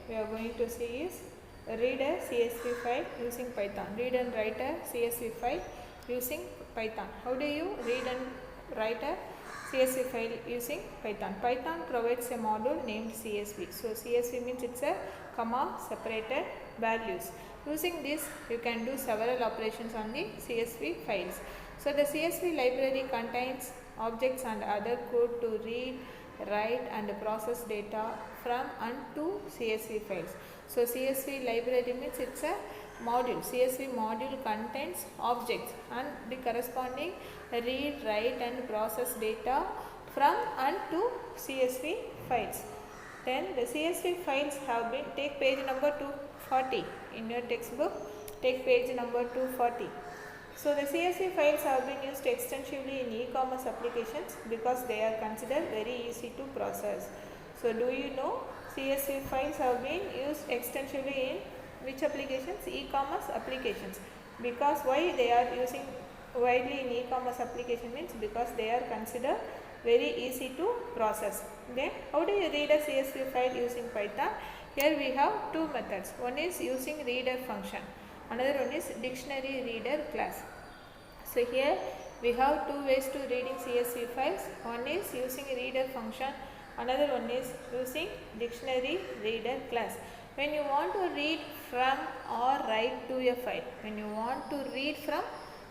we are going to see is read a CSV file using Python. Read and write a CSV file using Python. How do you read and write a CSV file using Python? Python provides a module named CSV. So CSV means it's a comma separated values. Using this, you can do several operations on the CSV files. So the CSV library contains objects and other code to read, write and process data from and to CSV files. So CSV library means it's a module. CSV module contains objects and the corresponding read, write and process data from and to CSV files. Then the CSV files have been, take page number 240 in your textbook, take page number 240. So the CSV files have been used extensively in e-commerce applications because they are considered very easy to process. So do you know CSV files have been used extensively in which applications? E-commerce applications. Because why they are using widely in e-commerce application means because they are considered very easy to process. Then how do you read a CSV file using Python? Here we have two methods. One is using reader function. Another one is dictionary reader class. So here we have two ways to reading CSV files. One is using reader function. Another one is using dictionary reader class. When you want to read from or write to a file, when you want to read from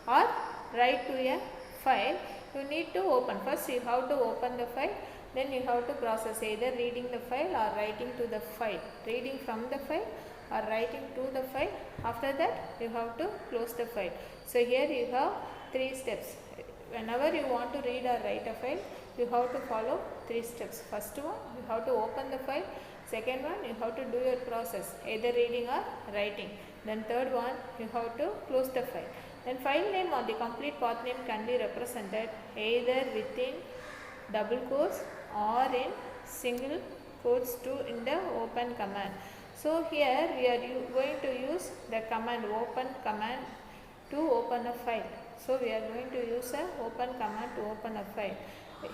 or write to a file, you need to open. First you have to open the file, then you have to process either reading the file or writing to the file. Reading from the file or writing to the file. After that you have to close the file. So here you have three steps. Whenever you want to read or write a file, you have to follow three steps. First one, you have to open the file. Second one, you have to do your process, either reading or writing. Then third one, you have to close the file. Then file name or the complete path name can be represented either within double quotes or in single quotes too in the open command. So here we are going to use the command open command to open a file. So we are going to use a open command to open a file.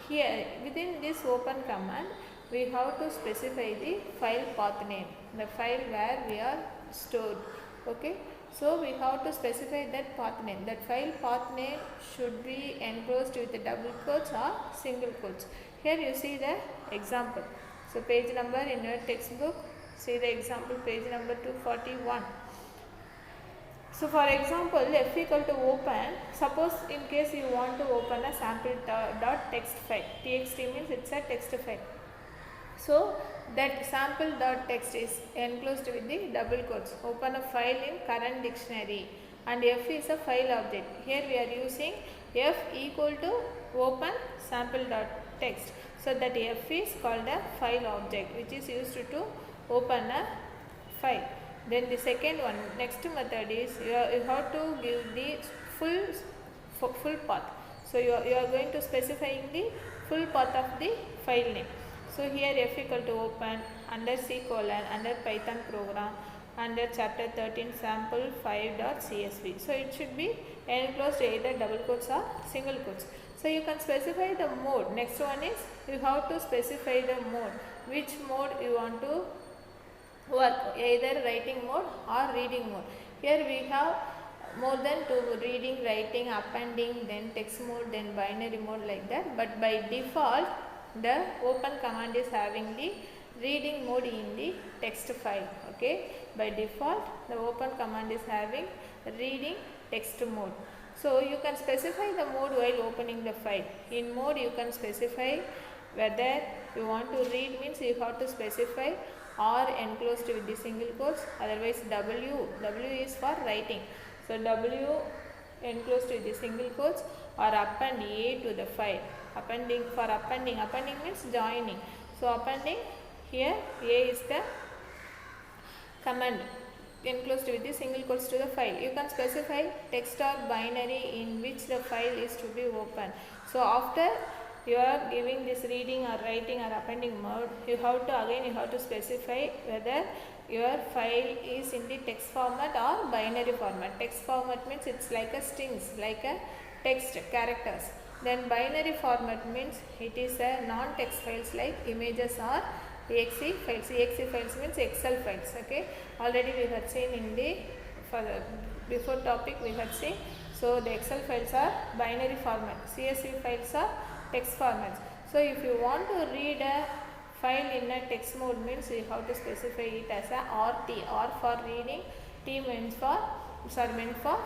Here within this open command we have to specify the file path name, the file where we are stored. Okay. So we have to specify that path name. That file path name should be enclosed with the double quotes or single quotes. Here you see the example. So page number in your textbook, see the example page number 241. So for example, f equal to open, suppose in case you want to open a sample.txt file. Txt means it's a text file. So that sample.txt is enclosed with the double quotes. Open a file in current dictionary and f is a file object. Here we are using f equal to open sample.txt. So that f is called a file object which is used to open a file. Then the second one, next method is you have to give the full path. So you are going to specifying the full path of the file name. So here f equal to open under C colon under Python program under chapter 13 sample 5.csv. So it should be enclosed either double quotes or single quotes. So you can specify the mode. Next one is you have to specify the mode. Which mode you want to work, either writing mode or reading mode. Here we have more than two: reading, writing, appending, then text mode, then binary mode, like that. But by default the open command is having the reading mode in the text file. Okay, by default the open command is having reading text mode. So you can specify the mode while opening the file. In mode you can specify whether you want to read means you have to specify or enclosed with the single quotes, otherwise W is for writing. So W enclosed with the single quotes or append A to the file. Appending means joining. So appending, here A is the command enclosed with the single quotes to the file. You can specify text or binary in which the file is to be opened. So after you are giving this reading or writing or appending mode, you have to specify whether your file is in the text format or binary format. Text format means it's like a strings, like a text characters. Then binary format means it is a non-text files like images or exe files. Exe files means Excel files. Okay, already we had seen in the before topic we had seen. So the Excel files are binary format, CSV files are text formats. So if you want to read a file in a text mode means you have to specify it as a RT, R for reading, T means for meant for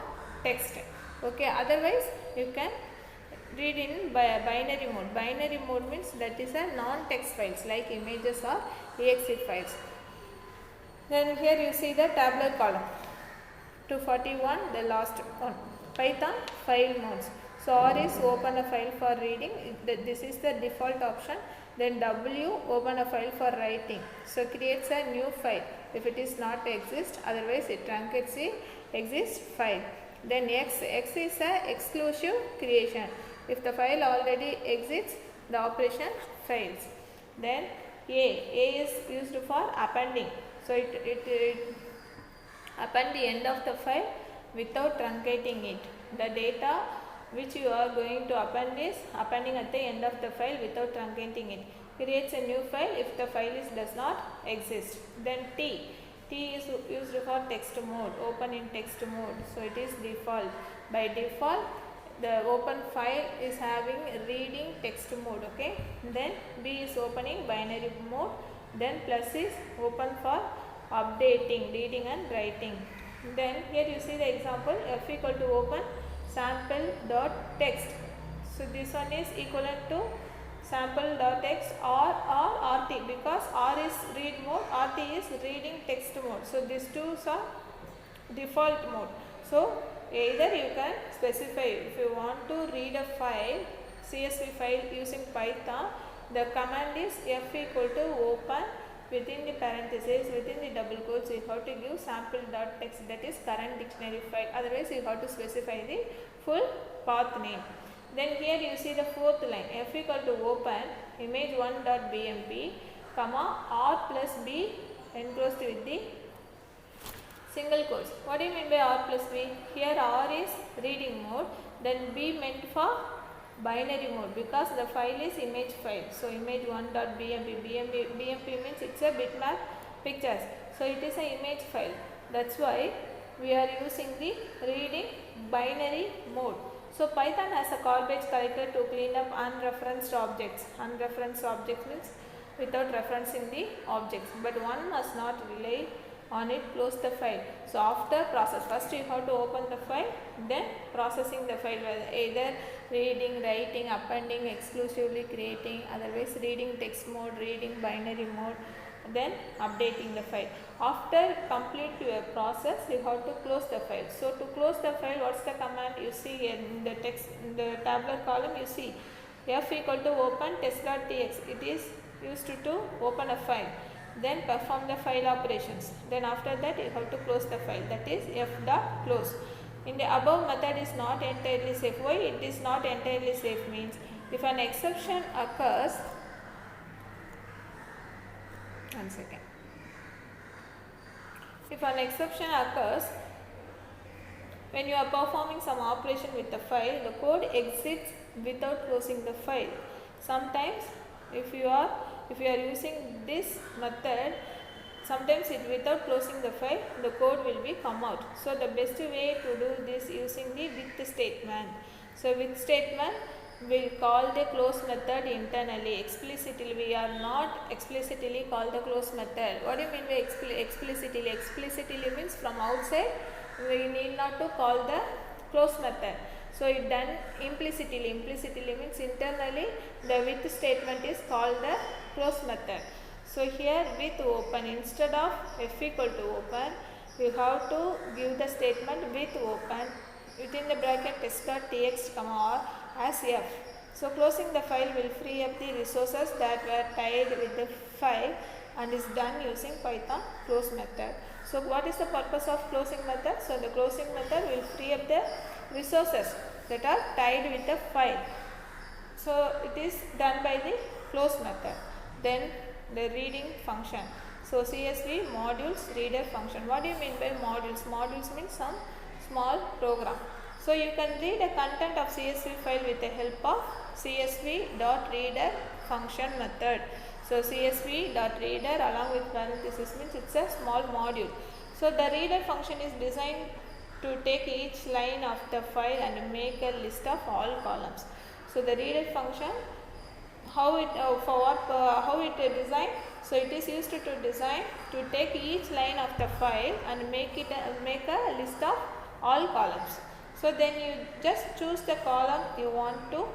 text. Okay, otherwise you can read in binary mode. Binary mode means that is a non-text files like images or exe files. Then here you see the tabular column. 241, the last one. Python file modes. So R is open a file for reading. This is the default option. Then W, open a file for writing. So creates a new file if it is not exist. Otherwise it truncates the exist file. Then X is a exclusive creation. If the file already exists, the operation fails. Then A is used for appending. So it append the end of the file without truncating it. The data which you are going to append is appending at the end of the file without truncating it. Creates a new file if the file does not exist. Then T is used for text mode, open in text mode. So it is default. By default, the open file is having reading text mode. Okay. Then B is opening binary mode. Then plus is open for updating, reading and writing. Then here you see the example, F equal to open sample.txt. So this one is equivalent to sample.txt or RT, because R is read mode, RT is reading text mode. So these two are default mode. So either you can specify if you want to read a file, CSV file using Python, the command is F equal to open, within the parentheses, within the double quotes, you have to give sample.txt, that is current dictionary file. Otherwise you have to specify the full path name. Then here you see the fourth line, F equal to open image1.bmp, comma R plus B enclosed with the single quotes. What do you mean by R plus B? Here R is reading mode, then B meant for binary mode because the file is image file. So image1.bmp, BMP means it's a bitmap pictures. So it is an image file. That's why we are using the reading binary mode. So Python has a garbage collector to clean up unreferenced objects. Unreferenced objects means without referencing the objects. But one must not rely on it, close the file. So after process, first you have to open the file, then processing the file, either reading, writing, appending, exclusively creating, otherwise reading text mode, reading binary mode, then updating the file. After complete your process, you have to close the file. So to close the file, what's the command? You see in the text, in the tabular column, you see F equal to open test.txt. It is used to open a file. Then perform the file operations. Then after that you have to close the file, that is f.close. In the above method is not entirely safe. Why it is not entirely safe means if an exception occurs, one second. If an exception occurs when you are performing some operation with the file, the code exits without closing the file. Sometimes if you are using this method, sometimes without closing the file, the code will be come out. So the best way to do this using the with statement. So with statement we call the close method internally. Explicitly we are not explicitly call the close method. What do you mean by explicitly? Explicitly means from outside we need not to call the close method. So it done implicitly. Implicitly means internally the with statement is called the close method. So here with open, instead of f equal to open, you have to give the statement with open within the bracket test.txt comma or as f. So closing the file will free up the resources that were tied with the file and is done using Python close method. So what is the purpose of closing method? So the closing method will free up the resources that are tied with the file. So it is done by the close method. Then the reading function. So CSV modules reader function. What do you mean by modules? Modules means some small program. So you can read the content of CSV file with the help of CSV.reader function method. So csv.reader along with parenthesis means it's a small module. So the reader function is designed to take each line of the file and make a list of all columns. So the reader function, how it designed? So it is used to design to take each line of the file and make a list of all columns. So then you just choose the column you want the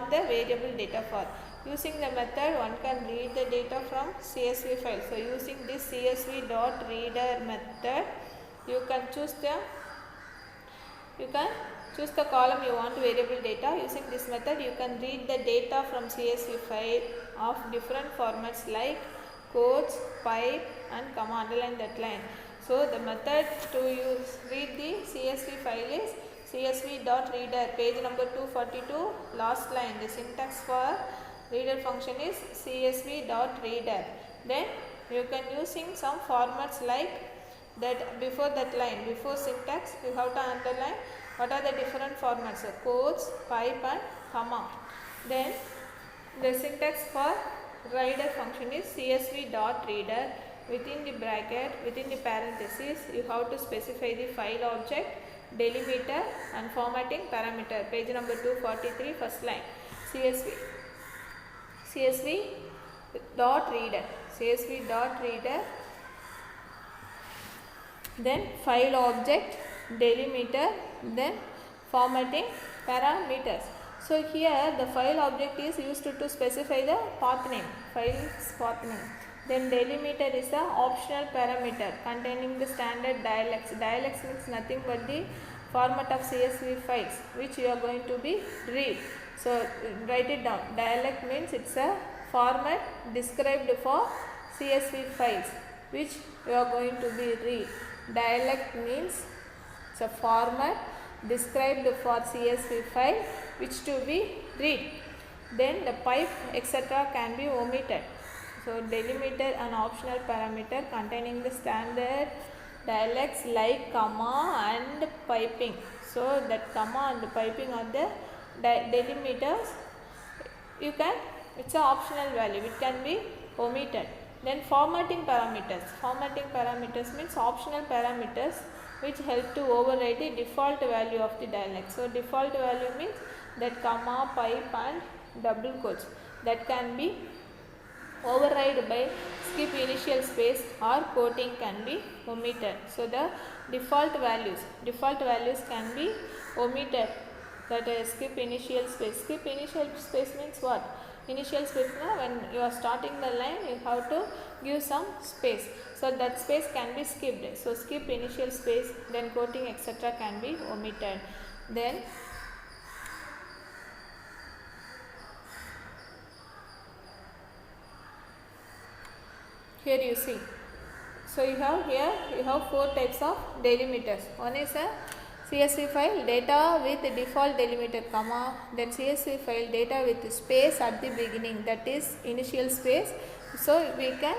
variable data for. Using the method, one can read the data from CSV file. So using this csv.reader method, you can choose the column you want variable data. Using this method, you can read the data from CSV file of different formats like quotes, pipe and comma. Underline that line. So the method to read the CSV file is csv.reader, page number 242, last line. The syntax for reader function is csv.reader. Then you can using some formats like that. Before that line, before syntax, you have to underline what are the different formats, so quotes, pipe and comma. Then the syntax for reader function is csv.reader. Within the bracket, within the parenthesis, you have to specify the file object, delimiter and formatting parameter. Page number 243, first line. csv.reader, then file object, delimiter, then formatting parameters. So here the file object is used to specify the path name, file's path name. Then delimiter is the optional parameter containing the standard dialects. Dialects means nothing but the format of CSV files which you are going to be read. So write it down. Dialect means it's a format described for CSV files which you are going to be read. Dialect means it's a format described for CSV file which to be read. Then the pipe etc. can be omitted. So delimiter an optional parameter containing the standard dialects like comma and piping. So that comma and piping are the delimiters. It's an optional value, it can be omitted. Then formatting parameters. Formatting parameters means optional parameters which help to override the default value of the dialect. So default value means that comma, pipe and double quotes that can be override by skip initial space or quoting can be omitted. So the default values can be omitted, that is skip initial space. Skip initial space means what? Initial space now when you are starting the line you have to give some space, so that space can be skipped. So skip initial space, then quoting etc. can be omitted. Then here you see, so you have four types of delimiters. One is a CSV file data with default delimiter comma, then CSV file data with space at the beginning, that is initial space. So we can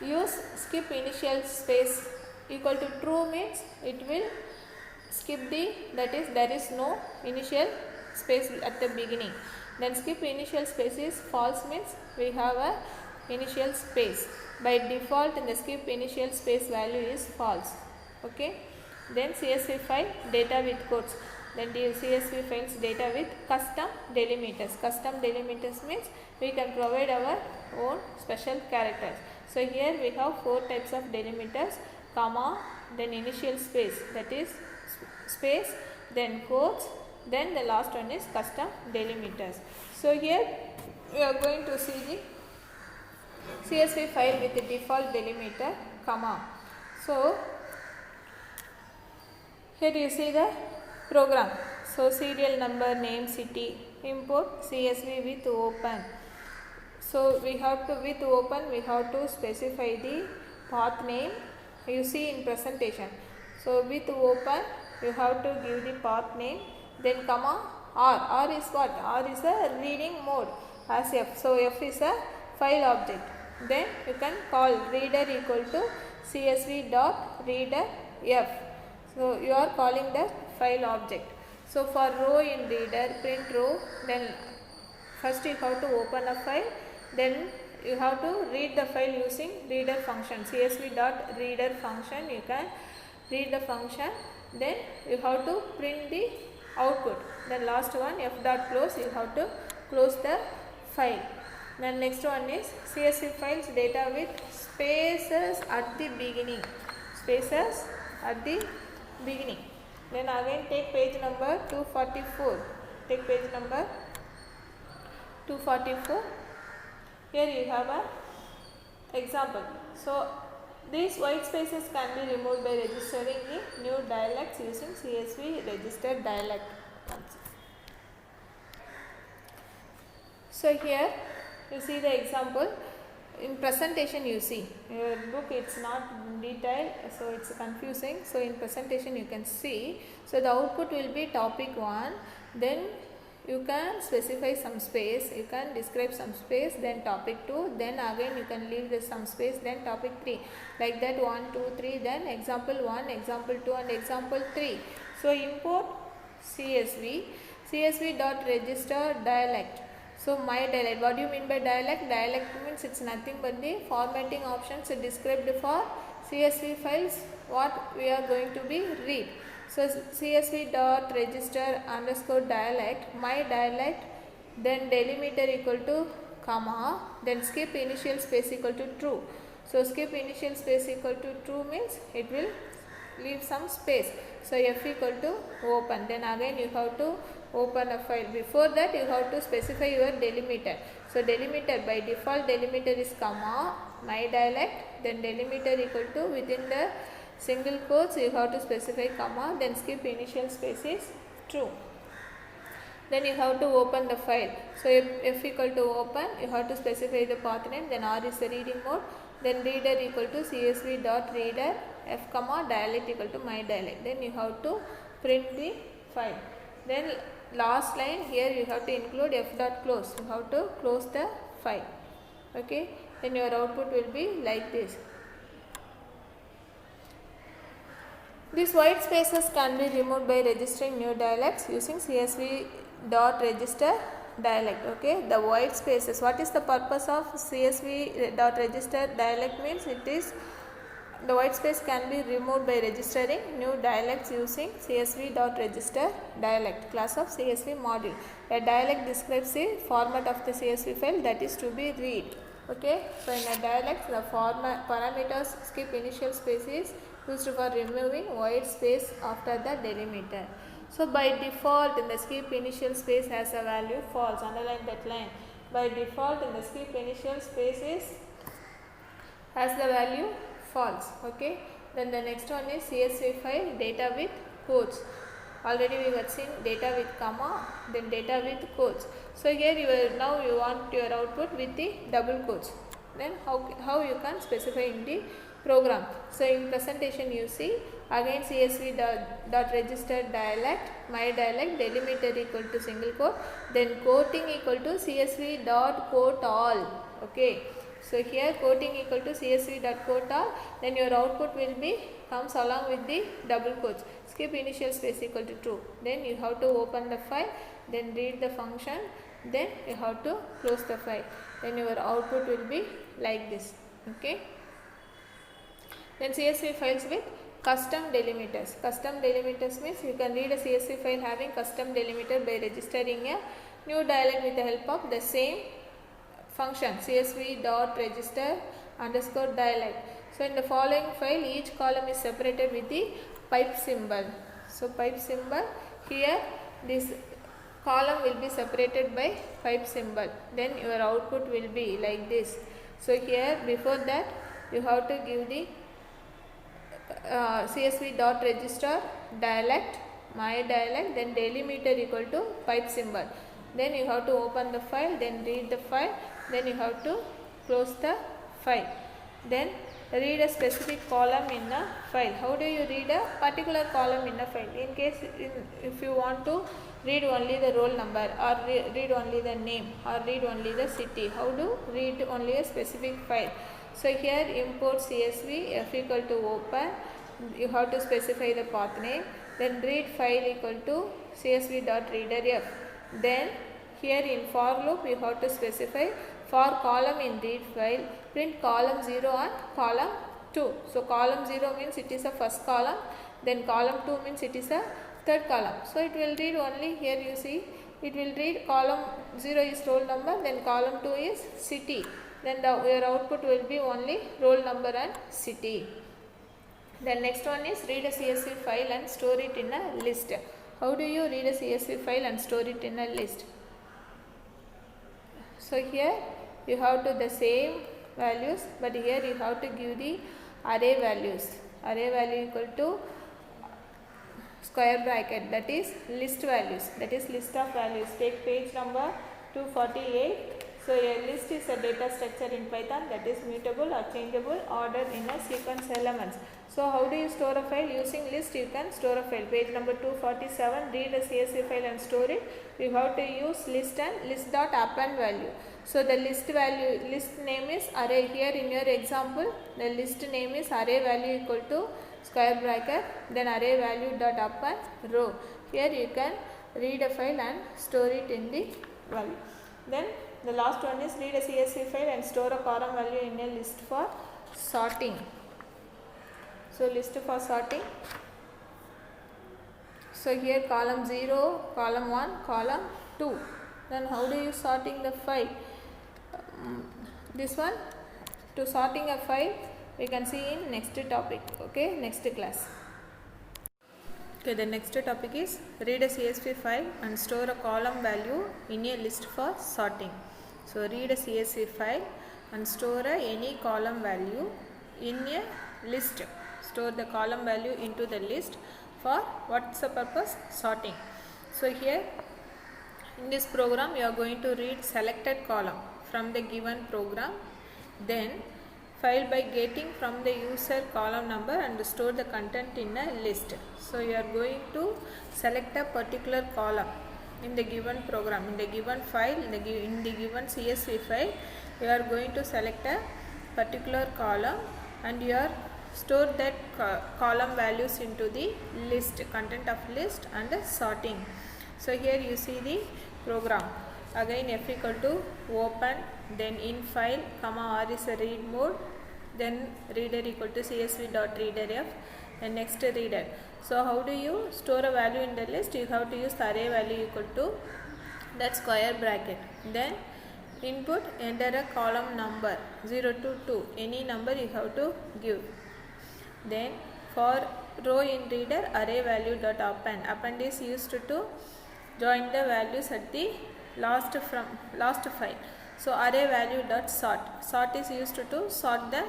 use skip initial space equal to true means it will skip that is there is no initial space at the beginning. Then skip initial space is false means we have a initial space. By default in the skip initial space value is false. Okay. Then CSV file data with quotes. Then the CSV files data with custom delimiters. Custom delimiters means we can provide our own special characters. So here we have four types of delimiters: comma, then initial space, that is space, then quotes, then the last one is custom delimiters. So here we are going to see the CSV file with the default delimiter comma. So here you see the program. So serial number, name, city, import CSV with open. So we have to with open we have to specify the path name. You see in presentation. So with open you have to give the path name, then comma R. R is what? R is a reading mode as F. So F is a file object. Then you can call reader equal to csv.reader F. So you are calling the file object. So for row in reader, print row, then first you have to open a file, then you have to read the file using reader function, csv.reader function. You can read the function, then you have to print the output. Then last one, f.close, you have to close the file. Then next one is csv files data with spaces at the beginning, spaces at the beginning. Then again take page number 244, take page number 244. Here you have a example. So these white spaces can be removed by registering the new dialects using CSV register dialect. So here you see the example. In presentation you see, your book it's not detailed, so it's confusing. So in presentation you can see, so the output will be topic 1, then you can specify some space, you can describe some space, then topic 2, then again you can leave the some space, then topic 3, like that 1, 2, 3, then example 1, example 2 and example 3. So import CSV dot register dialect. So my dialect, what do you mean by dialect? Dialect means it's nothing but the formatting options described for CSV files what we are going to be read. So CSV dot register underscore dialect, my dialect, then delimiter equal to comma, then skip initial space equal to true. So skip initial space equal to true means it will leave some space. So f equal to open, then again you have to open a file. Before that you have to specify your delimiter. So delimiter, by default delimiter is comma, my dialect, then delimiter equal to within the single quotes you have to specify comma, then skip initial space is true. Then you have to open the file. So f equal to open, you have to specify the path name, then r is the reading mode, then reader equal to csv dot reader f comma dialect equal to my dialect. Then you have to print the file. Then last line here you have to include f dot close, you have to close the file. Okay, then your output will be like this. These white spaces can be removed by registering new dialects using CSV dot register dialect. Okay, the white spaces, what is the purpose of CSV dot register dialect means it is the white space can be removed by registering new dialects using CSV dot register dialect class of CSV module. A dialect describes the format of the CSV file that is to be read. Okay, so in a dialect the format parameters skip initial space is used for removing white space after the delimiter. So by default in the skip initial space has a value false, underline that line. By default in the skip initial space is has the value false. Okay, then the next one is CSV file data with quotes. Already we have seen data with comma, then data with quotes. So here you will, now you want your output with the double quotes. Then how you can specify in the program. So in presentation you see again CSV dot register dialect, my dialect, delimiter equal to single quote, then quoting equal to CSV dot quote all. Okay, so here quoting equal to CSV dot quote all, then your output will be comes along with the double quotes. Skip initial space equal to true, then you have to open the file, then read the function, then you have to close the file, then your output will be like this. Okay, then CSV files with custom delimiters. Custom delimiters means you can read a CSV file having custom delimiter by registering a new dialect with the help of the same function CSV dot register underscore dialect. So in the following file each column is separated with the pipe symbol. So pipe symbol, here this column will be separated by pipe symbol, then your output will be like this. So here before that you have to give the CSV dot register dialect, my dialect, then delimiter equal to pipe symbol, then you have to open the file, then read the file, then you have to close the file, then read a specific column in a file. How do you read a particular column in a file? In case if you want to read only the roll number or read only the name or read only the city, how do read only a specific file? So here import CSV f equal to open, you have to specify the path name, then read file equal to CSV dot reader f, then here in for loop you have to specify For column in read file, print column 0 and column 2. So column 0 means it is a first column, then column 2 means it is a third column. So it will read only, here you see, it will read column 0 is roll number, then column 2 is city. Then your output will be only roll number and city. Then next one is read a CSV file and store it in a list. How do you read a CSV file and store it in a list? So here you have to the same values, but here you have to give the array values. Array value equal to square bracket, that is list values, that is list of values. Take page number 248. So a list is a data structure in Python that is mutable or changeable, ordered in a sequence elements. So how do you store a file? Using list you can store a file. Page number 247, read a CSV file and store it. You have to use list and list.append value. So the list value, list name is array. Here in your example, the list name is array value equal to square bracket, then array value dot append row. Here you can read a file and store it in the value. Then the last one is read a CSV file and store a column value in a list for sorting. So list for sorting. So here column 0, column 1, column 2. Then how do you sorting the file? This one, to sorting a file we can see in next topic, okay, next class. Okay, the next topic is read a CSV file and store a column value in a list for sorting. So read a CSV file and store any column value in a list. Store the column value into the list for what's the purpose? Sorting. So here in this program you are going to read selected column from the given program, then file by getting from the user column number and store the content in a list. So you are going to select a particular column in the given program, in the given file, in the given CSV file. You are going to select a particular column and you are store that column values into the list, content of list, and sorting. So here you see the program. Again f equal to open, then in file, comma r is a read mode, then reader equal to csv.readerf, and next reader. So how do you store a value in the list? You have to use array value equal to that square bracket. Then input, enter a column number 0 to 2, any number you have to give. Then for row in reader, array value dot append. Append is used to join the values at the last file. So array value dot sort. Sort is used to sort the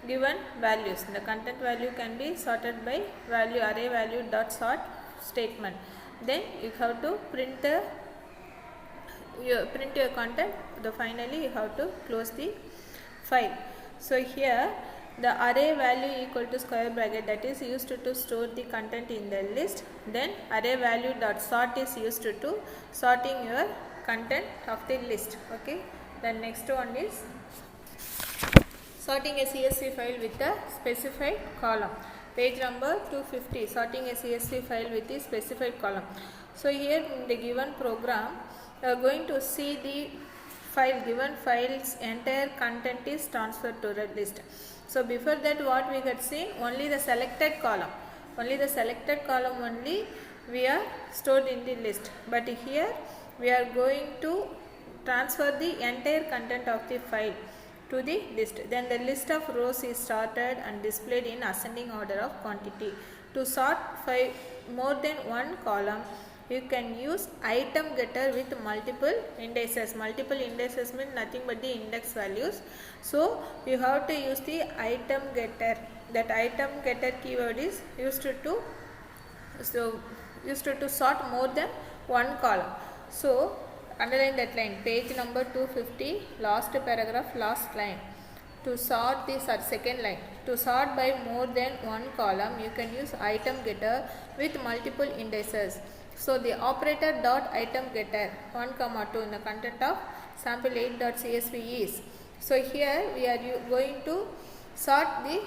given values. The content value can be sorted by value, array value dot sort statement. Then you have to print your content. Finally you have to close the file. So here the array value equal to square bracket, that is used to store the content in the list. Then array value dot sort is used to sorting your content of the list. Okay. Then next one is sorting a CSV file with a specified column. Page number 250, sorting a CSV file with the specified column. So here in the given program you are going to see the file, given file's entire content is transferred to the list. So before that what we had seen, only the selected column only we are stored in the list, but here we are going to transfer the entire content of the file to the list. Then the list of rows is sorted and displayed in ascending order of quantity. To sort more than one column, you can use item getter with multiple indices. Multiple indices mean nothing but the index values. So you have to use the item getter. That item getter keyword is used to sort more than one column. So underline that line, page number 250, last paragraph, last line. To sort the second line, to sort by more than one column, you can use item getter with multiple indices. So the operator dot item getter 1, 2 in the content of sample 8.csv is. So here we are going to sort the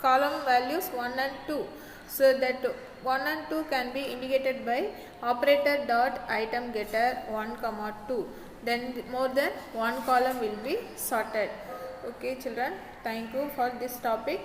column values 1 and 2. So that 1 and 2 can be indicated by operator dot item getter 1, 2. then more than one column will be sorted. Okay children, thank you for this topic.